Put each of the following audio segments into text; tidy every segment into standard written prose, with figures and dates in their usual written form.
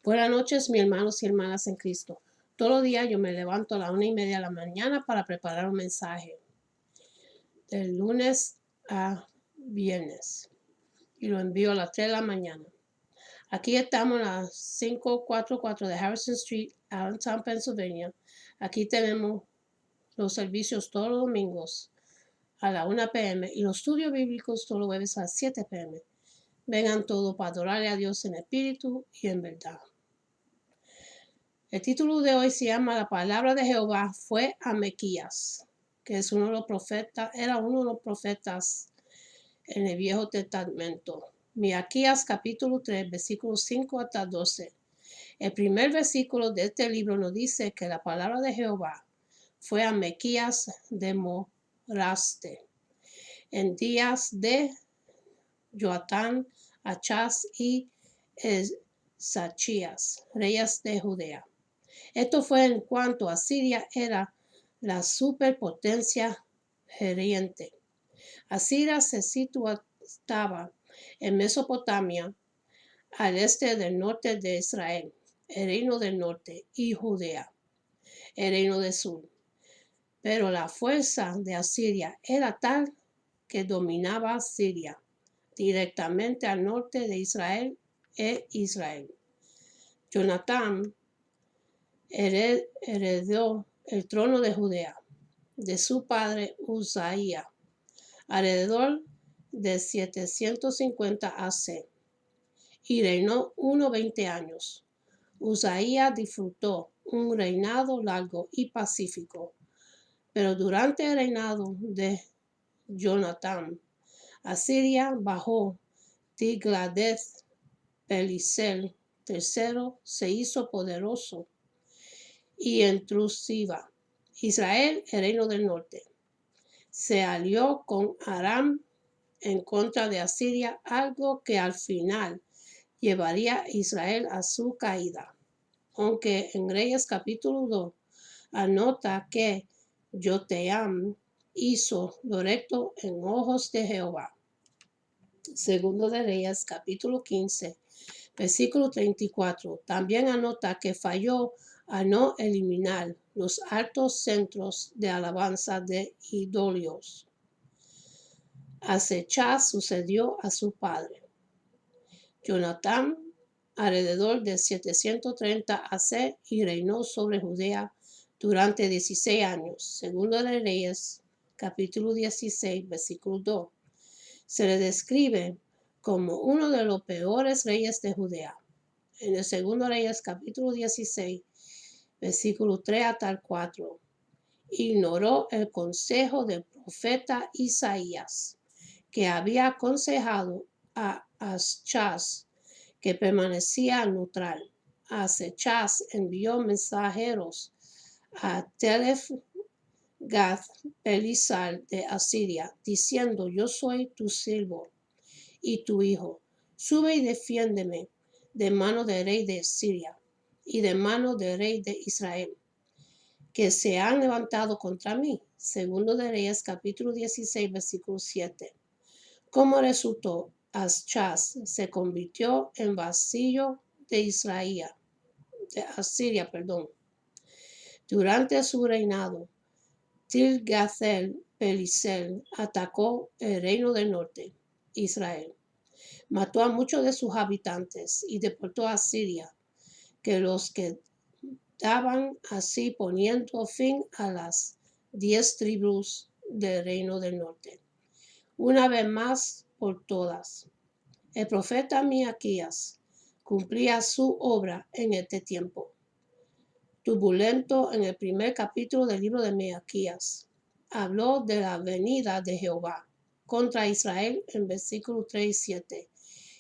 Buenas noches, mis hermanos y hermanas en Cristo. Todos los días yo me levanto a las 1:30 de la mañana para preparar un mensaje del lunes a viernes y lo envío a las 3 de la mañana. Aquí estamos en la 544 de Harrison Street, Allentown, Pennsylvania. Aquí tenemos los servicios todos los domingos a las 1 p.m. y los estudios bíblicos todos los jueves a las 7 p.m. Vengan todos para adorarle a Dios en espíritu y en verdad. El título de hoy se llama La palabra de Jehová fue a Miquías, que es era uno de los profetas en el Viejo Testamento. Miquías capítulo 3, versículos 5 hasta 12. El primer versículo de este libro nos dice que la palabra de Jehová fue a Miquías de Moraste en días de Joatán, Achaz y Ezachías, reyes de Judea. Esto fue en cuanto Asiria era la superpotencia gerente. Asiria se estaba en Mesopotamia, al este del norte de Israel, el reino del norte, y Judea, el reino del sur. Pero la fuerza de Asiria era tal que dominaba Siria, directamente al norte de Israel e Israel. Jonatán heredó el trono de Judea de su padre Uzaía alrededor de 750 AC y reinó 20 años. Uzaía disfrutó un reinado largo y pacífico, pero durante el reinado de Jonatán, Asiria bajo Tigladeth-Pileser III se hizo poderoso y intrusiva. Israel, el reino del norte, se alió con Aram en contra de Asiria, algo que al final llevaría a Israel a su caída. Aunque en Reyes capítulo 2 anota que Joteam hizo lo recto en ojos de Jehová. Segundo de Reyes capítulo 15 versículo 34 también anota que falló a no eliminar los altos centros de alabanza de ídolos. Achaz sucedió a su padre, Jonatán, alrededor de 730 AC y reinó sobre Judea durante 16 años. Segundo de Reyes, capítulo 16, versículo 2. Se le describe como uno de los peores reyes de Judea. En el segundo Reyes, capítulo 16, versículo 3 hasta el 4. Ignoró el consejo del profeta Isaías, que había aconsejado a Achaz que permanecía neutral. Achaz envió mensajeros a Tiglath-Pileser de Asiria, diciendo: Yo soy tu siervo y tu hijo. Sube y defiéndeme de mano del rey de Siria y de mano del rey de Israel, que se han levantado contra mí. Segundo de Reyes, capítulo 16, versículo 7. Como resultó, Achaz se convirtió en vasallo de Asiria. Durante su reinado, Tiglath-Pileser atacó el reino del norte, Israel. Mató a muchos de sus habitantes y deportó a Siria, que los quedaban así poniendo fin a las 10 tribus del reino del norte. Una vez más por todas, el profeta Miquías cumplía su obra en este tiempo turbulento. En el primer capítulo del libro de Miquías habló de la venida de Jehová contra Israel en versículos 3 y 7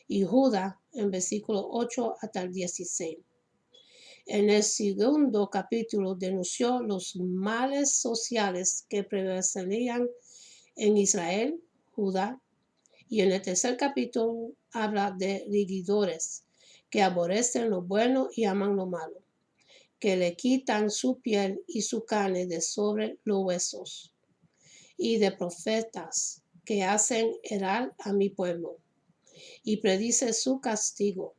y Judá en versículos 8 hasta el 16. En el segundo capítulo denunció los males sociales que prevalecerían en Israel, Judá, y en el tercer capítulo habla de rigidores que aborrecen lo bueno y aman lo malo, que le quitan su piel y su carne de sobre los huesos, y de profetas que hacen herir a mi pueblo, y predice su castigo.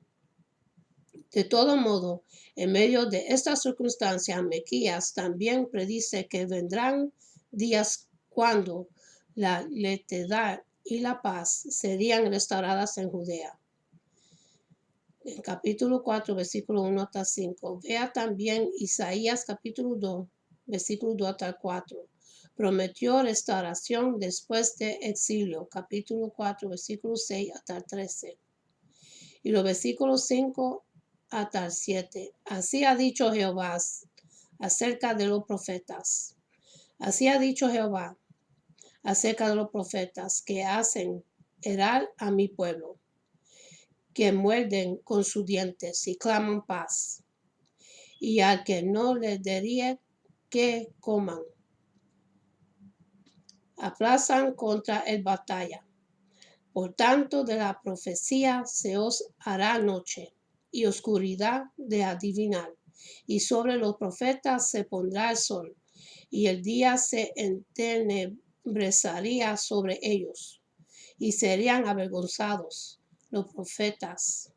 De todo modo, en medio de esta circunstancia, Miqueas también predice que vendrán días cuando la lealtad y la paz serían restauradas en Judea. En capítulo 4, versículo 1 hasta 5. Vea también Isaías capítulo 2, versículo 2 hasta 4. Prometió restauración después de exilio. Capítulo 4, versículo 6 hasta 13. Y los versículos 5 hasta el 7. Así ha dicho Jehová acerca de los profetas. Así ha dicho Jehová acerca de los profetas que hacen herar a mi pueblo, que muerden con sus dientes y claman paz, y al que no le daría que coman. Aplazan contra el batalla. Por tanto, de la profecía se os hará noche y oscuridad de adivinar, y sobre los profetas se pondrá el sol, y el día se entenebrezaría sobre ellos, y serían avergonzados los profetas,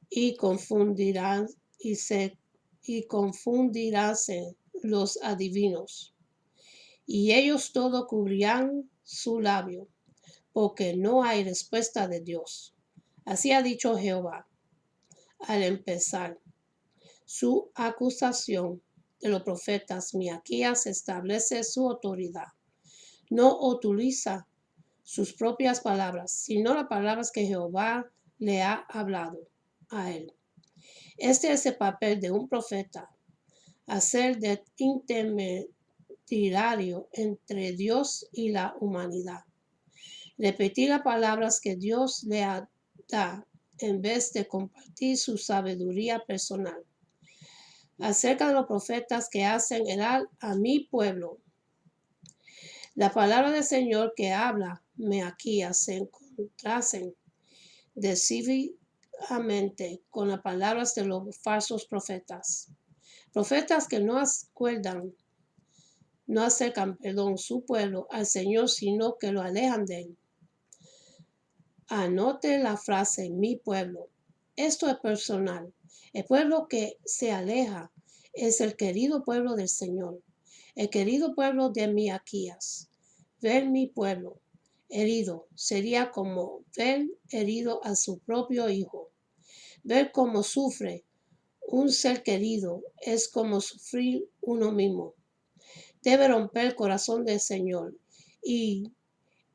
y confundiránse los adivinos, y ellos todo cubrirán su labio, porque no hay respuesta de Dios. Así ha dicho Jehová. Al empezar su acusación de los profetas, Miqueas establece su autoridad. No utiliza sus propias palabras, sino las palabras que Jehová le ha hablado a él. Este es el papel de un profeta, hacer de intermediario entre Dios y la humanidad. Repetir las palabras que Dios le da en vez de compartir su sabiduría personal. Acerca de los profetas que hacen herar a mi pueblo. La palabra del Señor que habla Miqueas se contrasten decisivamente con las palabras de los falsos profetas. Profetas que no acercan, su pueblo al Señor, sino que lo alejan de él. Anote la frase, mi pueblo. Esto es personal. El pueblo que se aleja es el querido pueblo del Señor, el querido pueblo de Miqueas. Ver mi pueblo herido sería como ver herido a su propio hijo. Ver cómo sufre un ser querido es como sufrir uno mismo. Debe romper el corazón del Señor y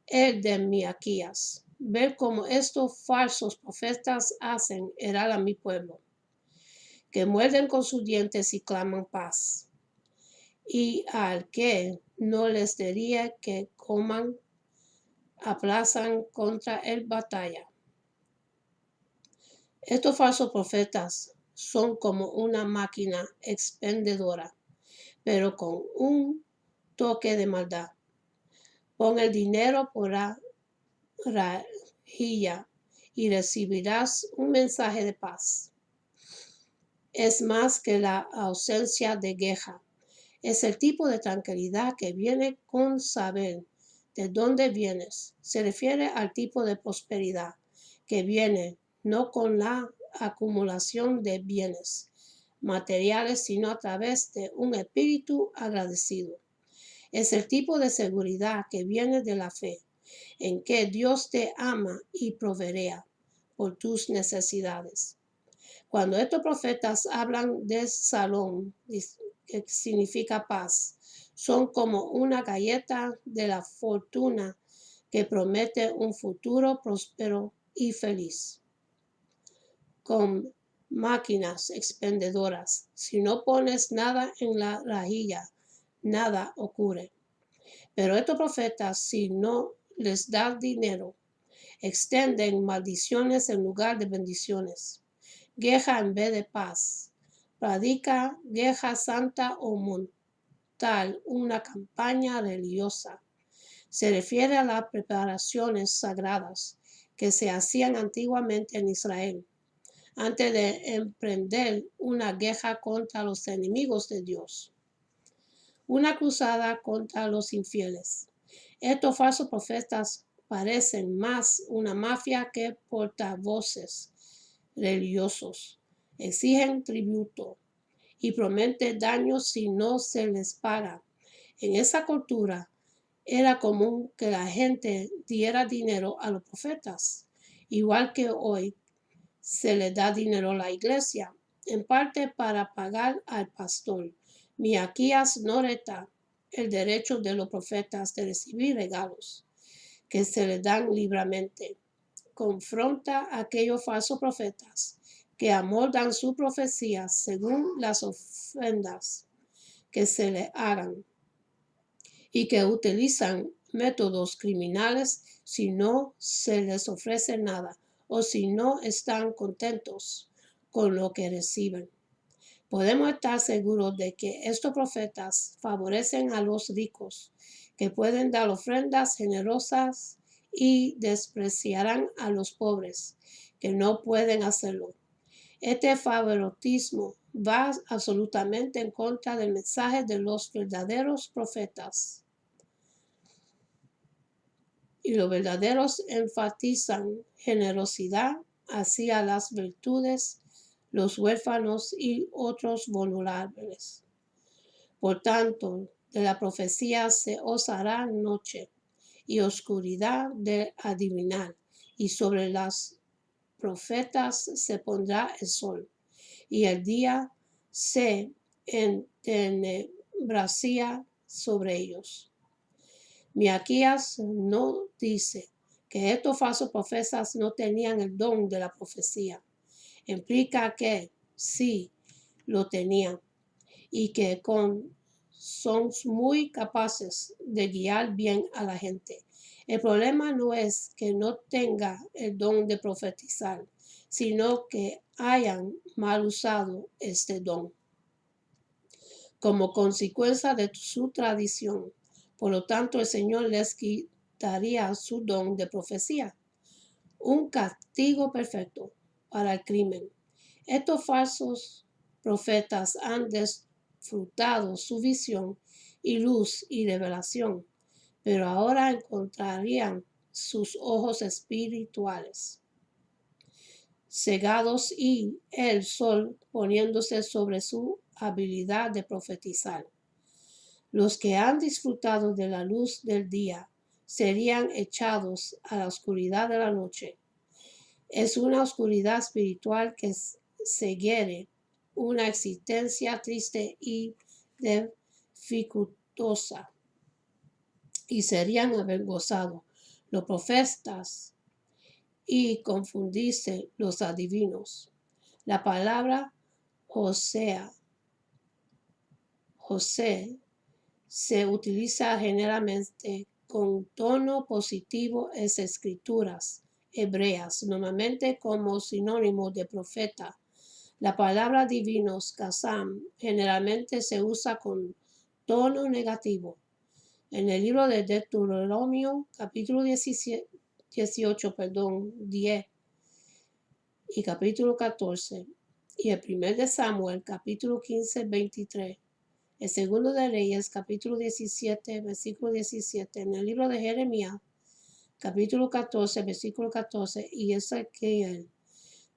el de Miqueas. Ver cómo estos falsos profetas hacen herar a mi pueblo, que muerden con sus dientes y claman paz, y al que no les daría que coman, aplazan contra el batalla. Estos falsos profetas son como una máquina expendedora, pero con un toque de maldad. Pon el dinero por la rejilla y recibirás un mensaje de paz. Es más que la ausencia de queja. Es el tipo de tranquilidad que viene con saber de dónde vienes. Se refiere al tipo de prosperidad que viene no con la acumulación de bienes materiales, sino a través de un espíritu agradecido. Es el tipo de seguridad que viene de la fe, en que Dios te ama y proveerá por tus necesidades. Cuando estos profetas hablan de salón, que significa paz, son como una galleta de la fortuna que promete un futuro próspero y feliz. Con máquinas expendedoras, si no pones nada en la rejilla, nada ocurre. Pero estos profetas, si no les das dinero, extienden maldiciones en lugar de bendiciones. Queja en vez de paz. Predica queja santa o montar una campaña religiosa. Se refiere a las preparaciones sagradas que se hacían antiguamente en Israel, antes de emprender una guerra contra los enemigos de Dios. Una cruzada contra los infieles. Estos falsos profetas parecen más una mafia que portavoces religiosos. Exigen tributo y prometen daños si no se les paga. En esa cultura era común que la gente diera dinero a los profetas, igual que hoy se le da dinero a la iglesia, en parte para pagar al pastor. Miqueas no reta el derecho de los profetas de recibir regalos que se les dan libremente. Confronta a aquellos falsos profetas que amoldan su profecía según las ofrendas que se le hagan y que utilizan métodos criminales si no se les ofrece nada o si no están contentos con lo que reciben. Podemos estar seguros de que estos profetas favorecen a los ricos, que pueden dar ofrendas generosas y despreciarán a los pobres, que no pueden hacerlo. Este favoritismo va absolutamente en contra del mensaje de los verdaderos profetas. Y los verdaderos enfatizan generosidad hacia las virtudes, los huérfanos y otros vulnerables. Por tanto, de la profecía se os hará noche y oscuridad de adivinar, y sobre las profetas se pondrá el sol, y el día se entenebrará sobre ellos. Miqueas no dice que estos falsos profetas no tenían el don de la profecía. Implica que sí lo tenían y que son muy capaces de guiar bien a la gente. El problema no es que no tenga el don de profetizar, sino que hayan mal usado este don como consecuencia de su tradición. Por lo tanto, el Señor les quitaría su don de profecía, un castigo perfecto para el crimen. Estos falsos profetas han disfrutado su visión y luz y revelación, pero ahora encontrarían sus ojos espirituales cegados y el sol poniéndose sobre su habilidad de profetizar. Los que han disfrutado de la luz del día serían echados a la oscuridad de la noche. Es una oscuridad espiritual que seguirá una existencia triste y dificultosa, y serían avergonzados los profetas y confundirse los adivinos. La palabra José se utiliza generalmente con tono positivo en escrituras hebreas, normalmente como sinónimo de profeta. La palabra divinos, Kazam, generalmente se usa con tono negativo. En el libro de Deuteronomio, capítulo 10 y capítulo 14, y el primer de Samuel, capítulo 15, 23. El segundo de Reyes, capítulo 17, versículo 17. En el libro de Jeremías, capítulo 14, versículo 14. Y Ezequiel,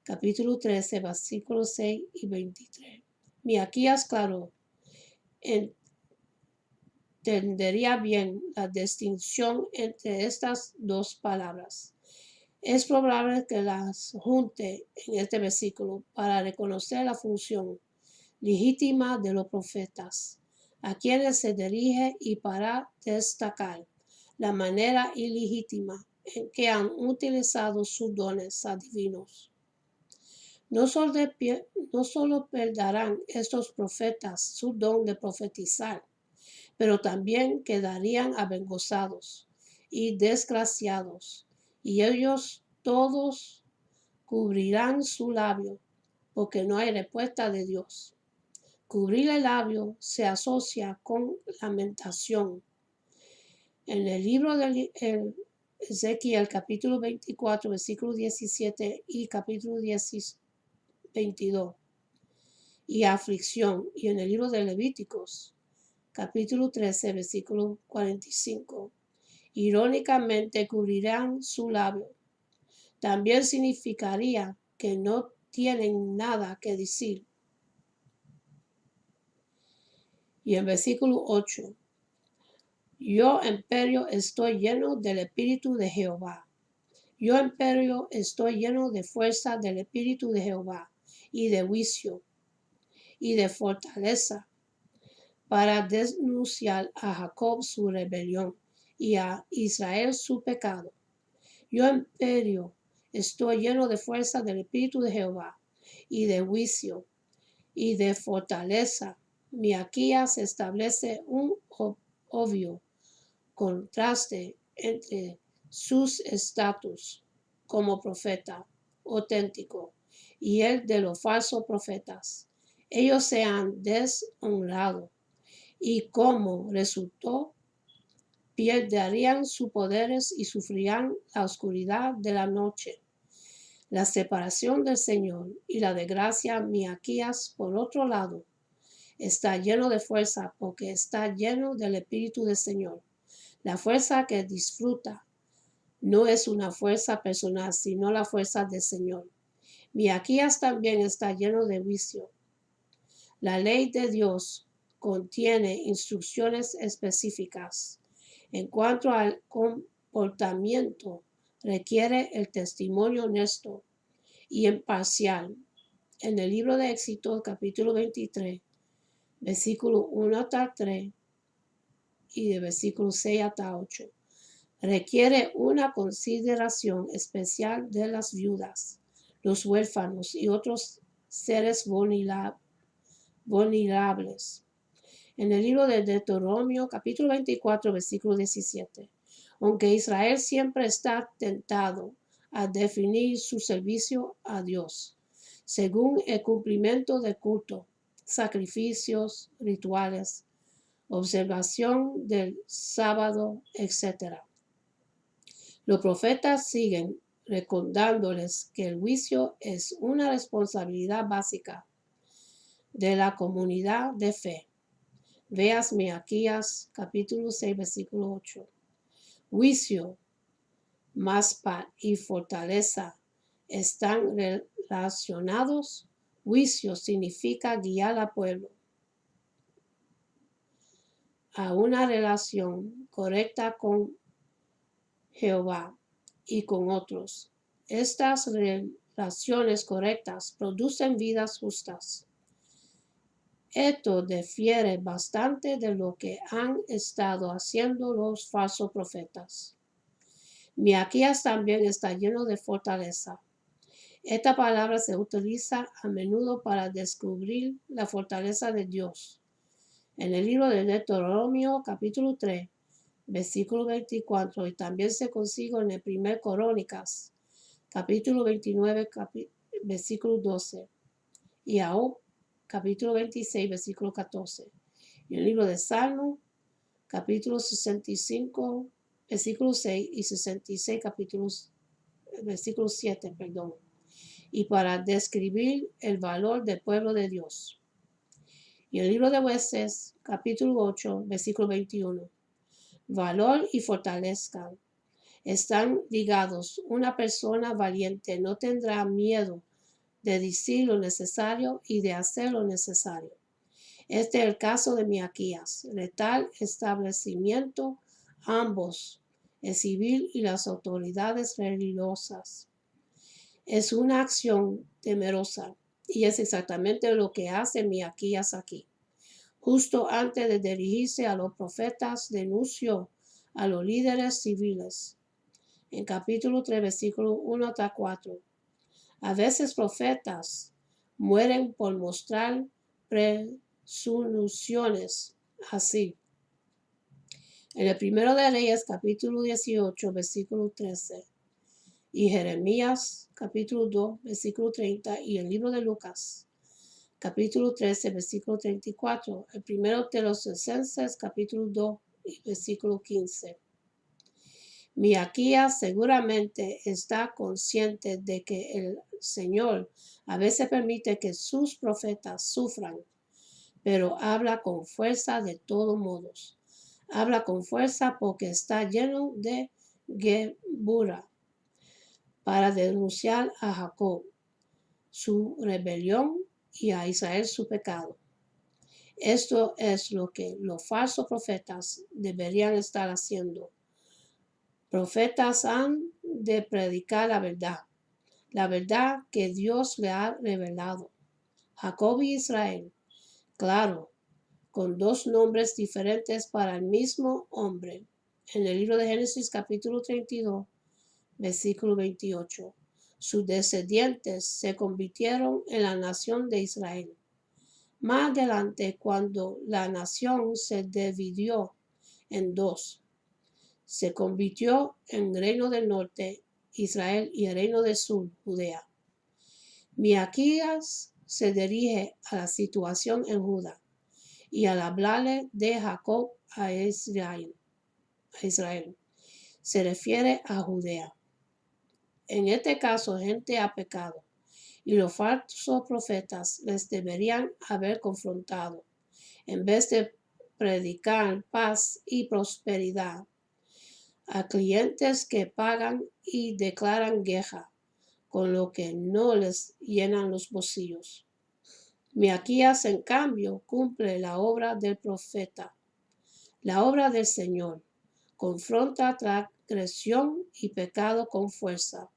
capítulo 13, versículo 6 y 23. Miqueas, claro, entendería bien la distinción entre estas dos palabras. Es probable que las junte en este versículo para reconocer la función legítima de los profetas, a quienes se dirige, y para destacar la manera ilegítima en que han utilizado sus dones divinos. No solo perderán estos profetas su don de profetizar, pero también quedarían avergonzados y desgraciados, y ellos todos cubrirán su labio, porque no hay respuesta de Dios. Cubrir el labio se asocia con lamentación. En el libro de Ezequiel, capítulo 24, versículo 17 y capítulo 22, y aflicción. Y en el libro de Levíticos, capítulo 13, versículo 45. Irónicamente cubrirán su labio. También significaría que no tienen nada que decir. Y el versículo 8. Yo, empero, estoy lleno del Espíritu de Jehová. Yo, empero, estoy lleno de fuerza del Espíritu de Jehová y de juicio y de fortaleza para denunciar a Jacob su rebelión y a Israel su pecado. Yo, empero, estoy lleno de fuerza del Espíritu de Jehová y de juicio y de fortaleza. Miqueas establece un obvio contraste entre sus estatus como profeta auténtico y el de los falsos profetas. Ellos se han deshonrado y como resultado perderían sus poderes y sufrirían la oscuridad de la noche. La separación del Señor y la desgracia. Miqueas, por otro lado, está lleno de fuerza porque está lleno del Espíritu del Señor. La fuerza que disfruta no es una fuerza personal, sino la fuerza del Señor. Miqueas también está lleno de juicio. La ley de Dios contiene instrucciones específicas. En cuanto al comportamiento, requiere el testimonio honesto y imparcial. En el libro de Éxodo, capítulo 23, versículo 1 hasta 3 y de versículo 6 hasta 8. Requiere una consideración especial de las viudas, los huérfanos y otros seres vulnerables. En el libro de Deuteronomio, capítulo 24, versículo 17. Aunque Israel siempre está tentado a definir su servicio a Dios según el cumplimiento de culto, sacrificios, rituales, observación del sábado, etc. Los profetas siguen recordándoles que el juicio es una responsabilidad básica de la comunidad de fe. Veas Miqueas capítulo 6, versículo 8. Juicio, más paz y fortaleza están relacionados. Juicio significa guiar al pueblo a una relación correcta con Jehová y con otros. Estas relaciones correctas producen vidas justas. Esto difiere bastante de lo que han estado haciendo los falsos profetas. Miqueas también está lleno de fortaleza. Esta palabra se utiliza a menudo para descubrir la fortaleza de Dios. En el libro de Deuteronomio, capítulo 3, versículo 24, y también se consigue en el 1 Crónicas, capítulo 29, versículo 12, y Ahub, capítulo 26, versículo 14. Y el libro de Salmo, capítulo 65, versículo 6 y 66, versículo 7, perdón. Y para describir el valor del pueblo de Dios. Y el libro de Jueces, capítulo 8, versículo 21. Valor y fortaleza están ligados. Una persona valiente no tendrá miedo de decir lo necesario y de hacer lo necesario. Este es el caso de Miqueas. De tal establecimiento, ambos, el civil y las autoridades religiosas. Es una acción temerosa y es exactamente lo que hace Miqueas aquí. Justo antes de dirigirse a los profetas, denunció a los líderes civiles. En capítulo 3, versículo 1 hasta 4. A veces profetas mueren por mostrar presunciones así. En el primero de Reyes, capítulo 18, versículo 13. Y Jeremías, capítulo 2, versículo 30. Y el libro de Lucas, capítulo 13, versículo 34. El primero de los Tesalonicenses, capítulo 2, versículo 15. Miqueas seguramente está consciente de que el Señor a veces permite que sus profetas sufran, pero habla con fuerza de todos modos. Habla con fuerza porque está lleno de gebura para denunciar a Jacob su rebelión y a Israel su pecado. Esto es lo que los falsos profetas deberían estar haciendo. Profetas han de predicar la verdad que Dios le ha revelado. Jacob y Israel, claro, con dos nombres diferentes para el mismo hombre. En el libro de Génesis capítulo 32, versículo 28. Sus descendientes se convirtieron en la nación de Israel. Más adelante, cuando la nación se dividió en dos, se convirtió en reino del norte, Israel, y el reino del sur, Judea. Miqueas se dirige a la situación en Judá y al hablarle de Jacob a Israel, se refiere a Judea. En este caso, gente ha pecado y los falsos profetas les deberían haber confrontado. En vez de predicar paz y prosperidad a clientes que pagan y declaran queja, con lo que no les llenan los bolsillos. Miqueas, en cambio, cumple la obra del profeta, la obra del Señor. Confronta transgresión y pecado con fuerza.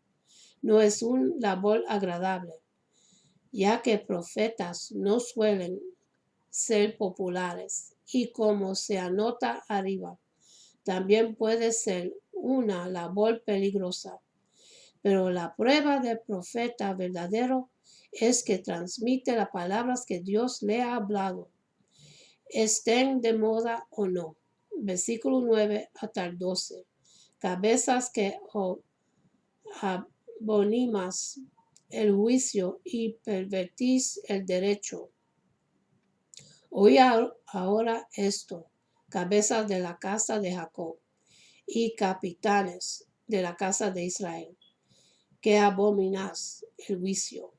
No es una labor agradable, ya que profetas no suelen ser populares y como se anota arriba, también puede ser una labor peligrosa. Pero la prueba del profeta verdadero es que transmite las palabras que Dios le ha hablado, estén de moda o no. Versículo 9 hasta el 12. Cabezas que abomináis el juicio y pervertís el derecho. Oí ahora esto, cabezas de la casa de Jacob y capitanes de la casa de Israel, que abominás el juicio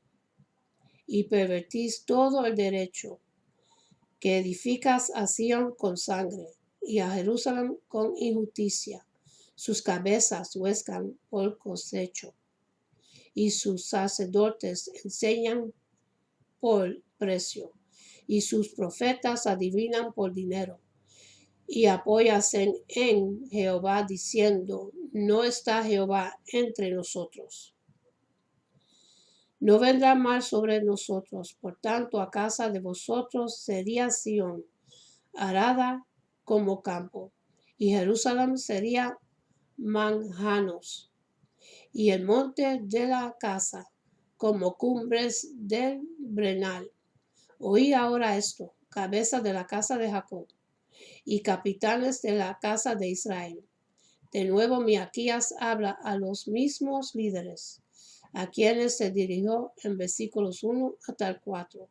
y pervertís todo el derecho, que edificas a Sión con sangre y a Jerusalén con injusticia. Sus cabezas huescan por cosecho y sus sacerdotes enseñan por precio y sus profetas adivinan por dinero. Y apóyase en Jehová diciendo, no está Jehová entre nosotros. No vendrá mal sobre nosotros, por tanto a casa de vosotros sería Sión, arada como campo, y Jerusalén sería manjanos, y el monte de la casa como cumbres del Brenal. Oí ahora esto, cabeza de la casa de Jacob y capitanes de la casa de Israel. De nuevo Miqueas habla a los mismos líderes, a quienes se dirigió en versículos 1 hasta el 4.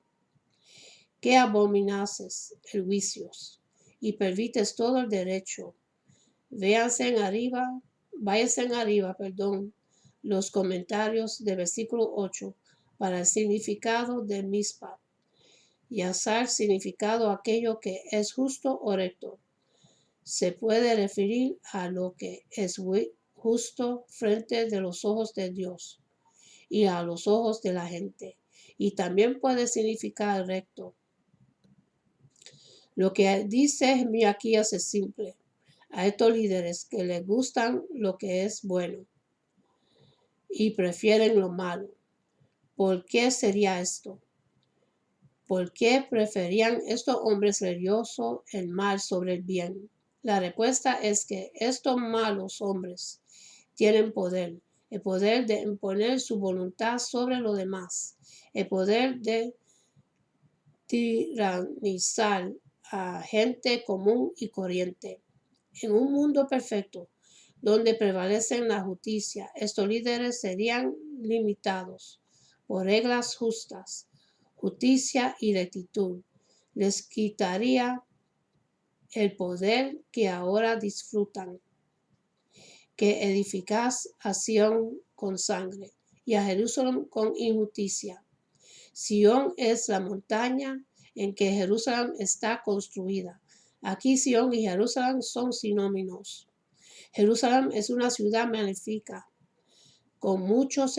Que abominases el juicio y pervites todo el derecho. Váyanse en arriba, los comentarios de versículo 8 para el significado de Mispa. Y asar significado aquello que es justo o recto. Se puede referir a lo que es justo frente de los ojos de Dios y a los ojos de la gente. Y también puede significar recto. Lo que dice Miqueas es simple. A estos líderes que les gustan lo que es bueno y prefieren lo malo. ¿Por qué sería esto? ¿Por qué preferían estos hombres religiosos el mal sobre el bien? La respuesta es que estos malos hombres tienen poder, el poder de imponer su voluntad sobre los demás, el poder de tiranizar a gente común y corriente. En un mundo perfecto, donde prevalece la justicia, estos líderes serían limitados por reglas justas, justicia y rectitud. Les quitaría el poder que ahora disfrutan, que edificas a Sión con sangre y a Jerusalén con injusticia. Sión es la montaña en que Jerusalén está construida, Aquí Sión y Jerusalén son sinónimos. Jerusalén es una ciudad magnífica, con muchos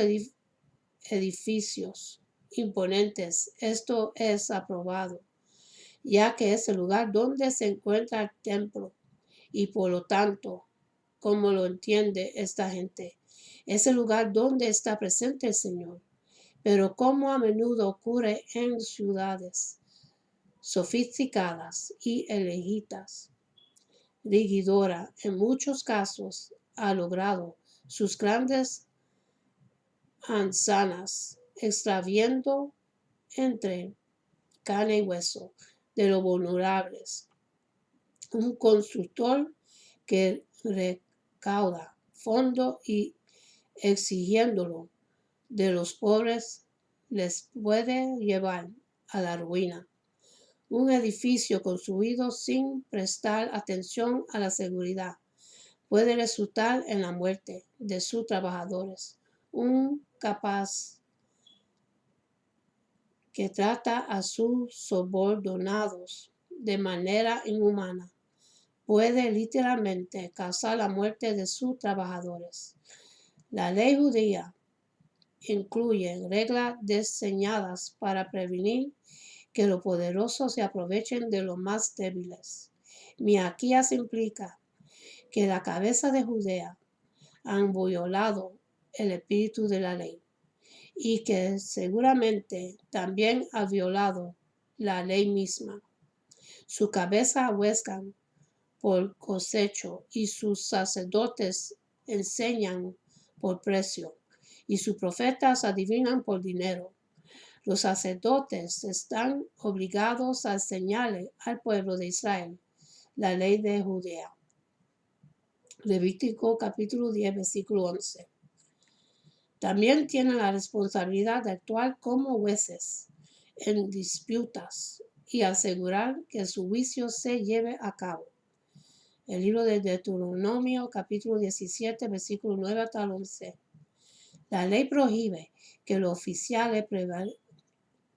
edificios imponentes. Esto es aprobado, ya que es el lugar donde se encuentra el templo y por lo tanto, como lo entiende esta gente, es el lugar donde está presente el Señor. Pero como a menudo ocurre en ciudades sofisticadas y elegidas, Rigidora en muchos casos ha logrado sus grandes manzanas extraviendo entre carne y hueso de los vulnerables. Un constructor que recauda fondo y exigiéndolo de los pobres les puede llevar a la ruina. Un edificio construido sin prestar atención a la seguridad puede resultar en la muerte de sus trabajadores. Un capaz que trata a sus subordinados de manera inhumana puede literalmente causar la muerte de sus trabajadores. La ley judía incluye reglas diseñadas para prevenir que los poderosos se aprovechen de los más débiles. Miqueas implica que la cabeza de Judea han violado el espíritu de la ley y que seguramente también ha violado la ley misma. Su cabeza huescan por cosecho y sus sacerdotes enseñan por precio y sus profetas adivinan por dinero. Los sacerdotes están obligados a enseñarle al pueblo de Israel la ley de Judea. Levítico capítulo 10, versículo 11. También tienen la responsabilidad de actuar como jueces en disputas y asegurar que su juicio se lleve a cabo. El libro de Deuteronomio capítulo 17, versículo 9 hasta el 11. La ley prohíbe que los oficiales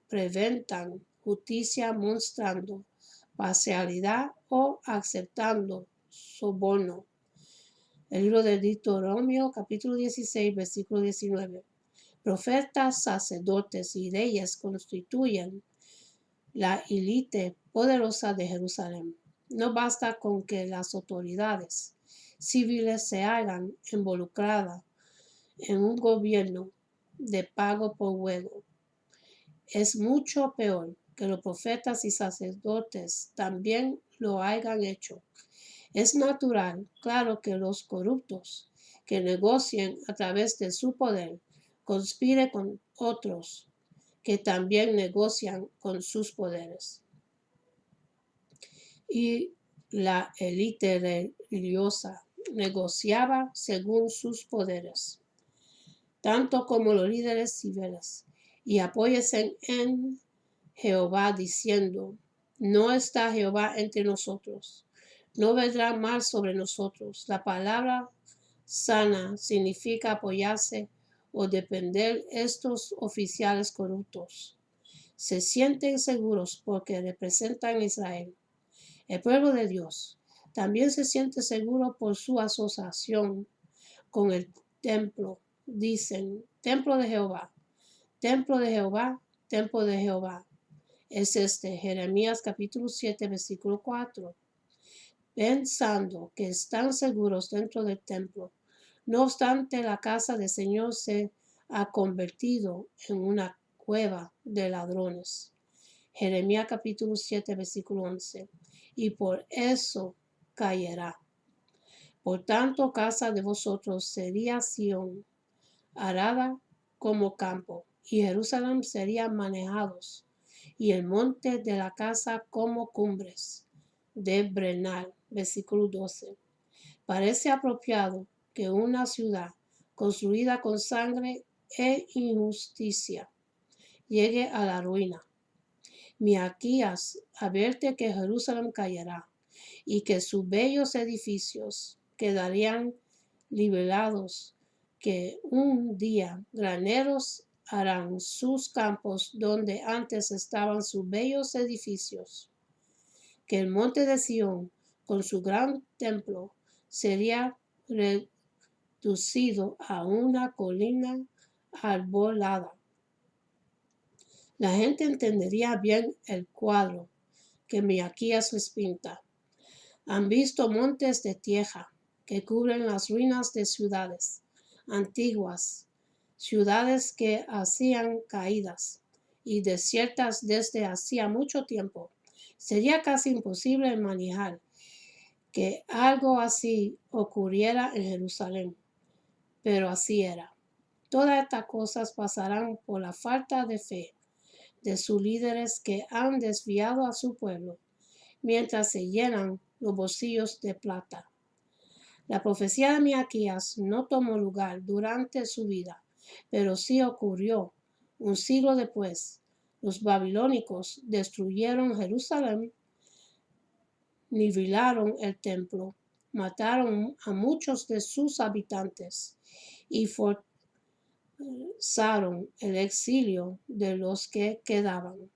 preventan justicia mostrando parcialidad o aceptando soborno. El libro de Deuteronomio, capítulo 16, versículo 19. Profetas, sacerdotes y reyes constituyen la élite poderosa de Jerusalén. No basta con que las autoridades civiles se hayan involucradas en un gobierno de pago por juego. Es mucho peor que los profetas y sacerdotes también lo hayan hecho. Es natural, claro, que los corruptos que negocian a través de su poder conspiren con otros que también negocian con sus poderes. Y la élite religiosa negociaba según sus poderes, tanto como los líderes civiles, y apóyense en Jehová diciendo, no está Jehová entre nosotros, no vendrá mal sobre nosotros. La palabra sana significa apoyarse o depender estos oficiales corruptos. Se sienten seguros porque representan a Israel. El pueblo de Dios también se siente seguro por su asociación con el templo. Dicen, templo de Jehová, templo de Jehová, templo de Jehová. Es Jeremías capítulo 7, versículo 4. Pensando que están seguros dentro del templo. No obstante, la casa del Señor se ha convertido en una cueva de ladrones. Jeremías capítulo 7, versículo 11. Y por eso caerá. Por tanto, casa de vosotros sería Sión, arada como campo, y Jerusalén sería manejados, y el monte de la casa como cumbres de Brenal. Versículo 12. Parece apropiado que una ciudad construida con sangre e injusticia llegue a la ruina. Miqueas advierte que Jerusalén caerá y que sus bellos edificios quedarían liberados, que un día graneros harán sus campos donde antes estaban sus bellos edificios, que el monte de Sión, con su gran templo, sería reducido a una colina arbolada. La gente entendería bien el cuadro que Miqueas les pinta. Han visto montes de tierra que cubren las ruinas de ciudades antiguas, ciudades que hacían caídas y desiertas desde hacía mucho tiempo. Sería casi imposible manejar que algo así ocurriera en Jerusalén, pero así era. Todas estas cosas pasarán por la falta de fe de sus líderes que han desviado a su pueblo, mientras se llenan los bolsillos de plata. La profecía de Miqueas no tomó lugar durante su vida, pero sí ocurrió un siglo después. Los babilónicos destruyeron Jerusalén, nivelaron el templo, mataron a muchos de sus habitantes y forzaron el exilio de los que quedaban.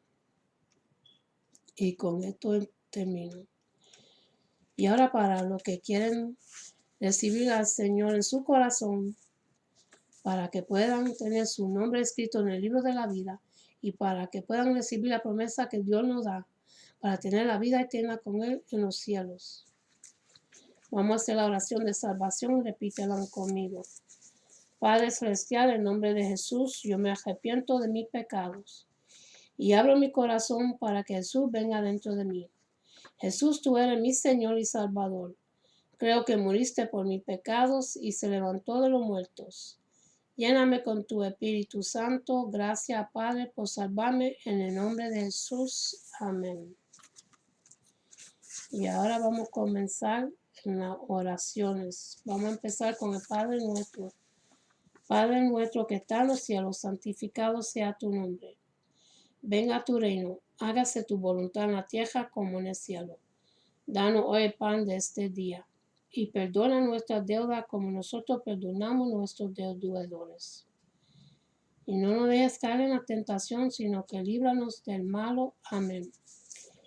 Y con esto termino. Y ahora para los que quieren recibir al Señor en su corazón, para que puedan tener su nombre escrito en el libro de la vida y para que puedan recibir la promesa que Dios nos da para tener la vida eterna con Él en los cielos. Vamos a hacer la oración de salvación, repítela conmigo. Padre Celestial, en nombre de Jesús, yo me arrepiento de mis pecados y abro mi corazón para que Jesús venga dentro de mí. Jesús, tú eres mi Señor y Salvador. Creo que moriste por mis pecados y se levantó de los muertos. Lléname con tu Espíritu Santo. Gracias, Padre, por salvarme en el nombre de Jesús. Amén. Y ahora vamos a comenzar en las oraciones. Vamos a empezar con el Padre nuestro. Padre nuestro que está en los cielos, santificado sea tu nombre. Venga tu reino, hágase tu voluntad en la tierra como en el cielo. Danos hoy el pan de este día y perdona nuestras deudas como nosotros perdonamos nuestros deudores. Y no nos dejes caer en la tentación, sino que líbranos del malo. Amén.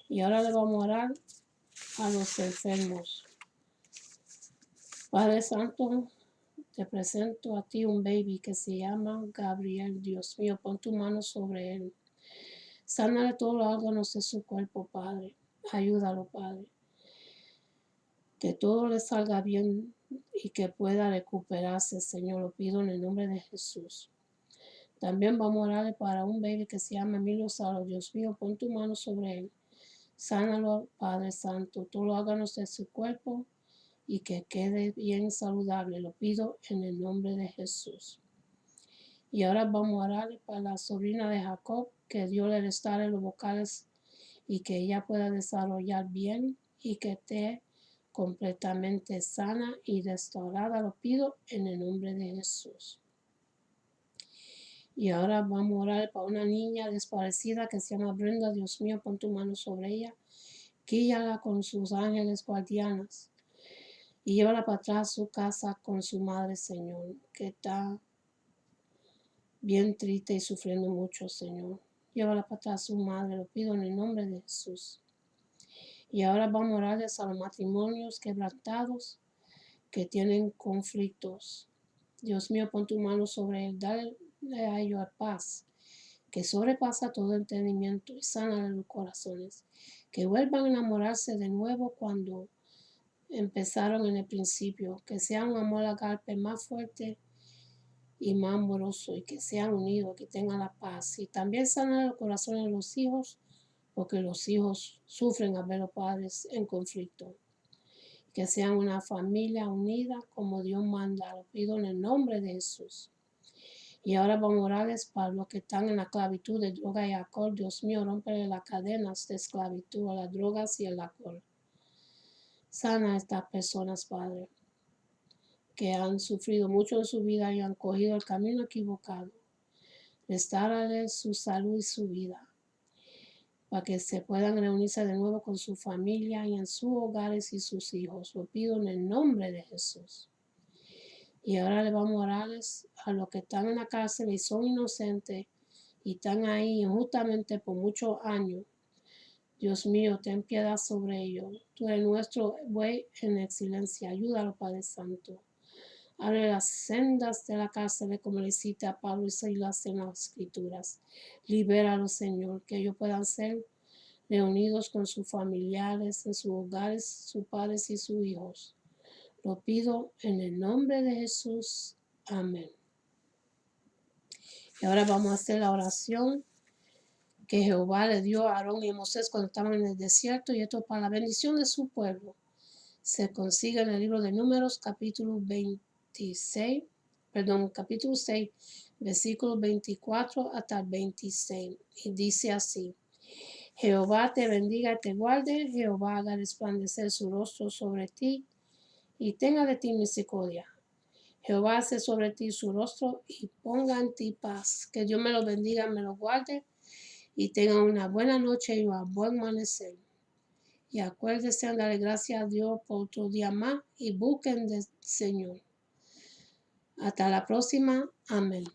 Y ahora le vamos a orar a los enfermos. Padre Santo, te presento a ti un baby que se llama Gabriel. Dios mío, pon tu mano sobre él. Sánale todos los órganos de su cuerpo, Padre. Ayúdalo, Padre. Que todo le salga bien y que pueda recuperarse, Señor. Lo pido en el nombre de Jesús. También vamos a orar para un baby que se llama Emilio Salo. Dios mío, pon tu mano sobre él. Sánalo, Padre Santo. Todos los órganos de su cuerpo y que quede bien saludable. Lo pido en el nombre de Jesús. Y ahora vamos a orar para la sobrina de Jacob, que Dios le restaure los vocales y que ella pueda desarrollar bien y que esté completamente sana y restaurada. Lo pido en el nombre de Jesús. Y ahora vamos a orar para una niña desaparecida que se llama Brenda. Dios mío, pon tu mano sobre ella. Guíala con sus ángeles guardianas. Y llévala para atrás a su casa con su madre, Señor, que está bien triste y sufriendo mucho, Señor. Llévala para atrás a su madre. Lo pido en el nombre de Jesús. Y ahora vamos a orarles a los matrimonios quebrantados que tienen conflictos. Dios mío, pon tu mano sobre él. Dale a ellos paz que sobrepasa todo entendimiento y sana los corazones. Que vuelvan a enamorarse de nuevo cuando empezaron en el principio. Que sea un amor agape más fuerte y más amoroso y que sean unidos, que tengan la paz. Y también sana los corazones de los hijos, porque los hijos sufren al ver a los padres en conflicto. Que sean una familia unida como Dios manda. Lo pido en el nombre de Jesús. Y ahora vamos a orarles para los que están en la esclavitud de droga y alcohol. Dios mío, rompe las cadenas de esclavitud a las drogas y el alcohol. Sana a estas personas, Padre, que han sufrido mucho en su vida y han cogido el camino equivocado. Restárales su salud y su vida, para que se puedan reunirse de nuevo con su familia y en sus hogares y sus hijos. Lo pido en el nombre de Jesús. Y ahora le vamos a orarles a los que están en la cárcel y son inocentes y están ahí injustamente por muchos años. Dios mío, ten piedad sobre ellos. Tú eres nuestro buey en excelencia. Ayúdalo, Padre Santo. Abre las sendas de la cárcel como le hiciste a Pablo y Silas en las Escrituras. Libéralos, Señor, que ellos puedan ser reunidos con sus familiares, en sus hogares, sus padres y sus hijos. Lo pido en el nombre de Jesús. Amén. Y ahora vamos a hacer la oración que Jehová le dio a Aarón y Moisés cuando estaban en el desierto, y esto para la bendición de su pueblo. Se consigue en el libro de Números, capítulo 6, versículos 24 hasta el 26. Y dice así: Jehová te bendiga y te guarde, Jehová haga resplandecer su rostro sobre ti y tenga de ti misericordia. Jehová hace sobre ti su rostro y ponga en ti paz. Que Dios me lo bendiga, me lo guarde y tengan una buena noche y un buen amanecer. Y acuérdense de darle gracias a Dios por otro día más y busquen del Señor. Hasta la próxima. Amén.